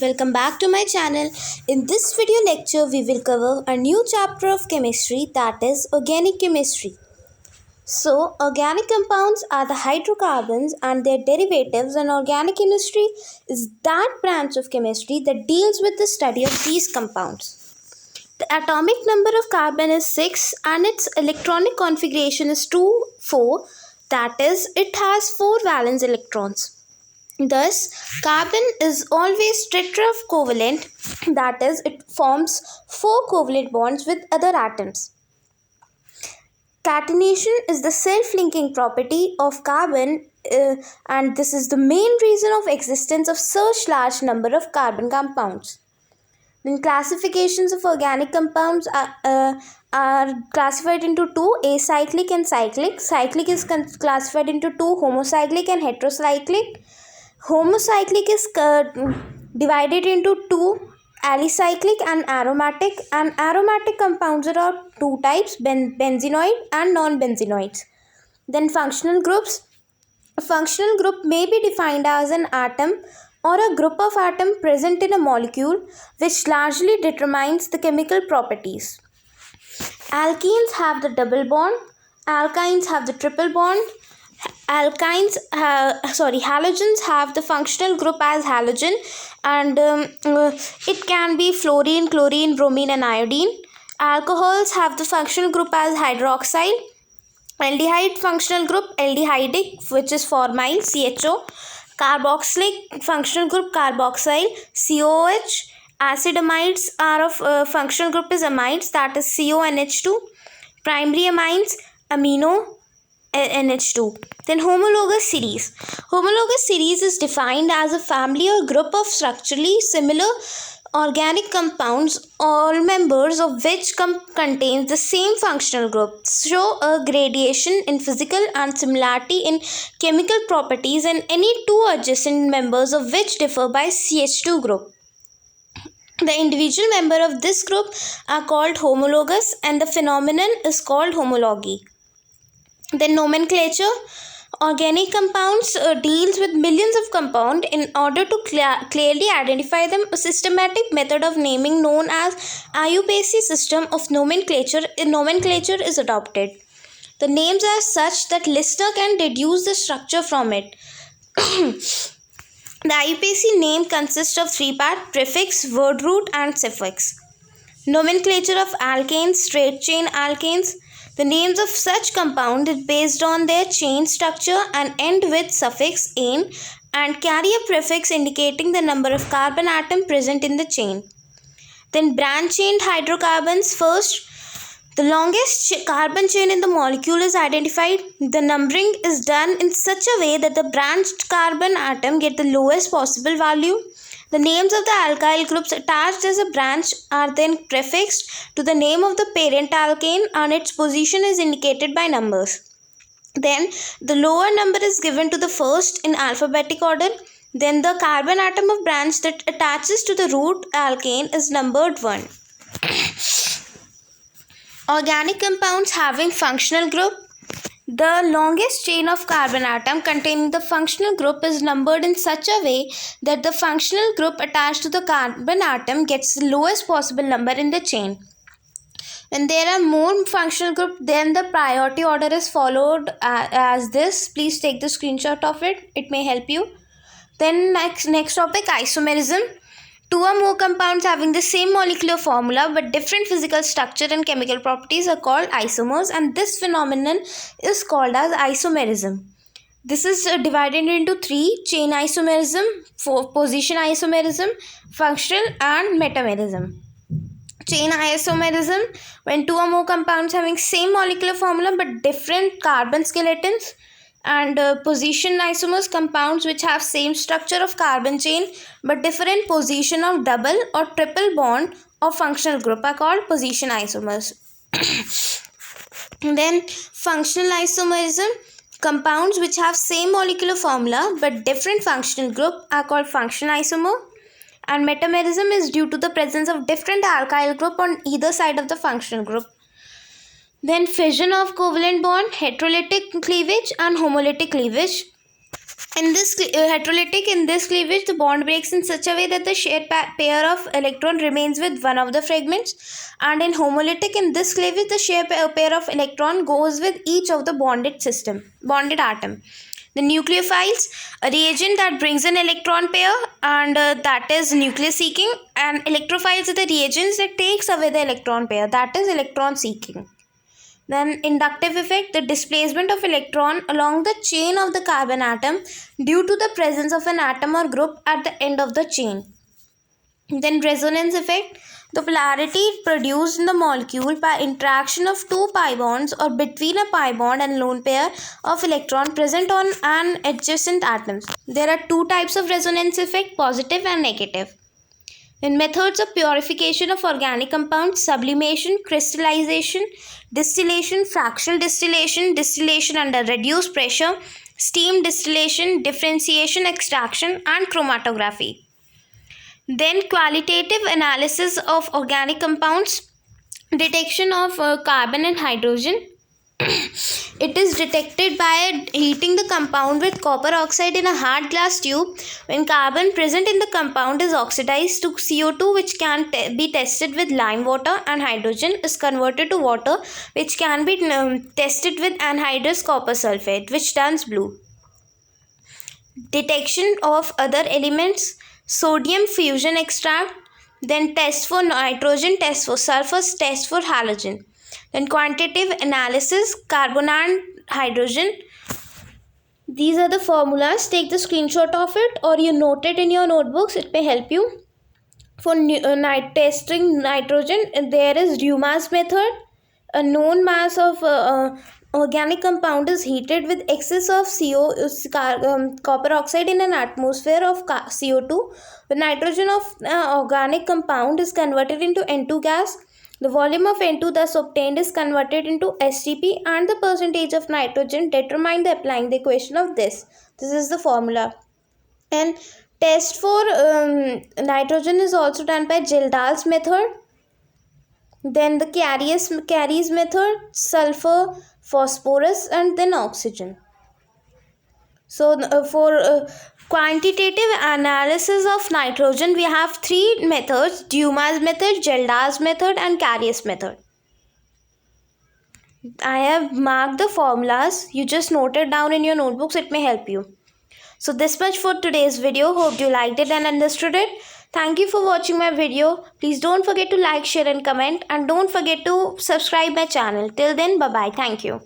Welcome back to my channel. In this video lecture, we will cover a new chapter of chemistry, that is organic chemistry. So, organic compounds are the hydrocarbons and their derivatives, and organic chemistry is that branch of chemistry that deals with the study of these compounds. The atomic number of carbon is 6 and its electronic configuration is 2, 4, that is, it has 4 valence electrons. Thus, carbon is always tetracovalent, that is, it forms 4 covalent bonds with other atoms. Catenation is the self-linking property of carbon, and this is the main reason of existence of such large number of carbon compounds. Then classifications of organic compounds are classified into two, acyclic and cyclic. Cyclic is classified into two, homocyclic and heterocyclic. Homocyclic is divided into two, alicyclic and aromatic. And aromatic compounds are two types, benzenoid and non-benzenoids. Then functional groups. A functional group may be defined as an atom or a group of atoms present in a molecule, which largely determines the chemical properties. Alkenes have the double bond, alkynes have the triple bond. Halogens have the functional group as halogen, and it can be fluorine, chlorine, bromine and iodine. Alcohols have the functional group as hydroxyl. Aldehyde functional group aldehydic, which is formyl, CHO. Carboxylic functional group carboxyl, COOH. Acid amides are of functional group is amides, that is CO and H2. Primary amines, amino, NH2. Then homologous series. Homologous series is defined as a family or group of structurally similar organic compounds, all members of which contains the same functional group, show a gradation in physical and similarity in chemical properties, and any two adjacent members of which differ by CH2 group. The individual member of this group are called homologous, and the phenomenon is called homology. Then nomenclature. Organic compounds deals with millions of compounds. In order to clearly identify them, a systematic method of naming known as IUPAC system of nomenclature is adopted. The names are such that listener can deduce the structure from it. The IUPAC name consists of three parts: prefix, word root and suffix. Nomenclature of alkanes, straight chain alkanes. The names of such compounds is based on their chain structure and end with suffix "ane" and carry a prefix indicating the number of carbon atom present in the chain. Then branch-chained hydrocarbons. First, the longest carbon chain in the molecule is identified. The numbering is done in such a way that the branched carbon atom get the lowest possible value. The names of the alkyl groups attached as a branch are then prefixed to the name of the parent alkane, and its position is indicated by numbers. Then the lower number is given to the first in alphabetic order. Then the carbon atom of branch that attaches to the root alkane is numbered 1. Organic compounds having functional group. The longest chain of carbon atom containing the functional group is numbered in such a way that the functional group attached to the carbon atom gets the lowest possible number in the chain. When there are more functional groups, then the priority order is followed as this. Please take the screenshot of it. It may help you. Then next topic, isomerism. Two or more compounds having the same molecular formula but different physical structure and chemical properties are called isomers, and this phenomenon is called as isomerism. This is divided into three: chain isomerism, position isomerism, functional and metamerism. Chain isomerism, when two or more compounds having same molecular formula but different carbon skeletons. And position isomers, compounds which have same structure of carbon chain but different position of double or triple bond or functional group are called position isomers. Then functional isomerism, compounds which have same molecular formula but different functional group are called functional isomer. And metamerism is due to the presence of different alkyl group on either side of the functional group. Then fission of covalent bond, heterolytic cleavage and homolytic cleavage. In this heterolytic, in this cleavage, the bond breaks in such a way that the shared pair of electron remains with one of the fragments, and in homolytic, in this cleavage, the shared pair of electron goes with each of the bonded atom. The nucleophiles, a reagent that brings an electron pair, and that is nucleus seeking, and electrophiles are the reagents that takes away the electron pair, that is electron seeking. Then inductive effect, the displacement of electron along the chain of the carbon atom due to the presence of an atom or group at the end of the chain. Then resonance effect, the polarity produced in the molecule by interaction of two pi bonds or between a pi bond and lone pair of electron present on an adjacent atoms. There are two types of resonance effect, positive and negative. In methods of purification of organic compounds, sublimation, crystallization, distillation, fractional distillation, distillation under reduced pressure, steam distillation, differentiation, extraction, and chromatography. Then qualitative analysis of organic compounds, detection of carbon and hydrogen. It is detected by heating the compound with copper oxide in a hard glass tube. When carbon present in the compound is oxidized to CO2, which can be tested with lime water, and hydrogen is converted to water, which can be tested with anhydrous copper sulfate, which turns blue. Detection of other elements, sodium fusion extract, then test for nitrogen, test for sulfur, test for halogen. Then quantitative analysis, carbon and hydrogen. These are the formulas. Take the screenshot of it or you note it in your notebooks. It may help you. For testing nitrogen, there is Dumas method. A known mass of organic compound is heated with excess of copper oxide in an atmosphere of CO2. The nitrogen of organic compound is converted into N2 gas. The volume of N2 thus obtained is converted into STP, and the percentage of nitrogen determined by applying the equation of this. This is the formula. And test for nitrogen is also done by Gildat's method. Then the Carey's method, sulfur, phosphorus, and then oxygen. So for quantitative analysis of nitrogen, we have three methods: Dumas method, Gildat's method, and Carey's method. I have marked the formulas. You just note it down in your notebooks. It may help you. So this much for today's video. Hope you liked it and understood it. Thank you for watching my video. Please don't forget to like, share, and comment. And don't forget to subscribe my channel. Till then, bye-bye. Thank you.